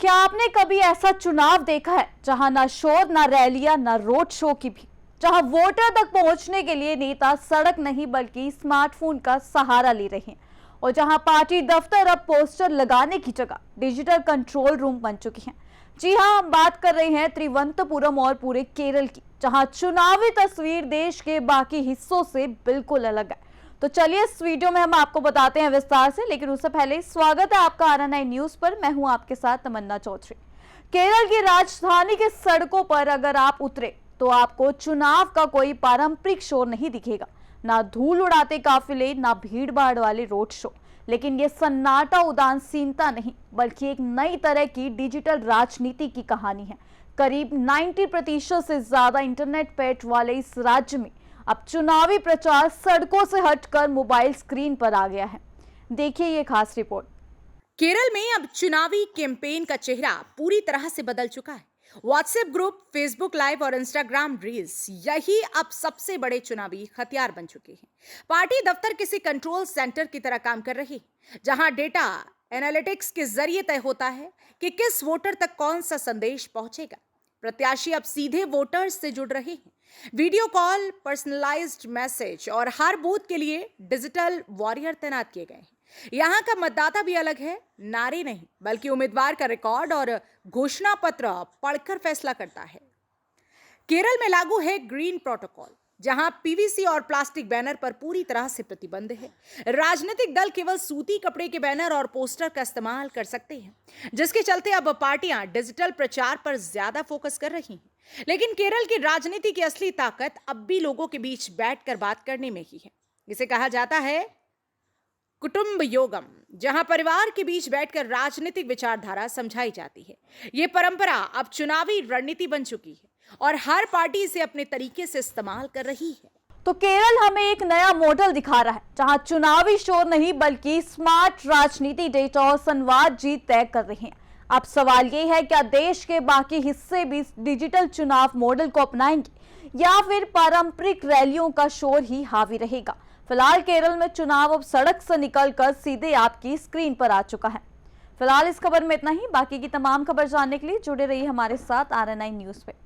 क्या आपने कभी ऐसा चुनाव देखा है जहां ना शोर, ना रैलियां, ना रोड शो की भी, जहां वोटर तक पहुंचने के लिए नेता सड़क नहीं बल्कि स्मार्टफोन का सहारा ले रहे हैं और जहां पार्टी दफ्तर अब पोस्टर लगाने की जगह डिजिटल कंट्रोल रूम बन चुकी हैं। जी हां, हम बात कर रहे हैं त्रिवंतपुरम और पूरे केरल की, जहां चुनावी तस्वीर देश के बाकी हिस्सों से बिल्कुल अलग है। तो चलिए इस वीडियो में हम आपको बताते हैं विस्तार से, लेकिन उससे पहले स्वागत है आपका RNI न्यूज पर। मैं हूं आपके साथ तमन्ना चौधरी। केरल की राजधानी के सड़कों पर अगर आप उतरे तो आपको चुनाव का कोई पारंपरिक शोर नहीं दिखेगा, ना धूल उड़ाते काफिले, ना भीड़ भाड़ वाले रोड शो। लेकिन ये सन्नाटा उदासीनता नहीं बल्कि एक नई तरह की डिजिटल राजनीति की कहानी है। करीब 90% से ज्यादा इंटरनेट पैठ वाले इस राज्य में अब चुनावी प्रचार सड़कों से हटकर मोबाइल स्क्रीन पर आ गया है। देखिए ये खास रिपोर्ट। केरल में अब चुनावी कैंपेन का चेहरा पूरी तरह से बदल चुका है। व्हाट्सएप ग्रुप, फेसबुक लाइव और इंस्टाग्राम रील्स, यही अब सबसे बड़े चुनावी हथियार बन चुके हैं। पार्टी दफ्तर किसी कंट्रोल सेंटर की तरह काम कर रही है, जहां डेटा एनालिटिक्स के जरिए तय होता है कि किस वोटर तक कौन सा संदेश पहुंचेगा। प्रत्याशी अब सीधे वोटर्स से जुड़ रहे हैं। वीडियो कॉल, पर्सनलाइज्ड मैसेज और हर बूथ के लिए डिजिटल वॉरियर तैनात किए गए हैं। यहाँ का मतदाता भी अलग है, नारे नहीं बल्कि उम्मीदवार का रिकॉर्ड और घोषणा पत्र पढ़कर फैसला करता है। केरल में लागू है ग्रीन प्रोटोकॉल, जहां पीवीसी और प्लास्टिक बैनर पर पूरी तरह से प्रतिबंध है। राजनीतिक दल केवल सूती कपड़े के बैनर और पोस्टर का इस्तेमाल कर सकते हैं, जिसके चलते अब पार्टियां डिजिटल प्रचार पर ज्यादा फोकस कर रही हैं। लेकिन केरल की राजनीति की असली ताकत अब भी लोगों के बीच बैठकर बात करने में ही है। इसे कहा जाता है कुटुंब योगम, जहां परिवार के बीच बैठकर राजनीतिक विचारधारा समझाई जाती है। यह परंपरा अब चुनावी रणनीति बन चुकी है और हर पार्टी इसे अपने तरीके से इस्तेमाल कर रही है। तो केरल हमें एक नया मॉडल दिखा रहा है, जहां चुनावी शोर नहीं बल्कि स्मार्ट राजनीति, डेटा और संवाद जीत तय कर रहे हैं। अब सवाल ये है, क्या देश के बाकी हिस्से भी डिजिटल चुनाव मॉडल को अपनाएंगे या फिर पारंपरिक रैलियों का शोर ही हावी रहेगा। फिलहाल केरल में चुनाव अब सड़क से निकलकर सीधे आपकी स्क्रीन पर आ चुका है। फिलहाल इस खबर में इतना ही। बाकी की तमाम खबर जानने के लिए जुड़े रहिए हमारे साथ RNI न्यूज पे।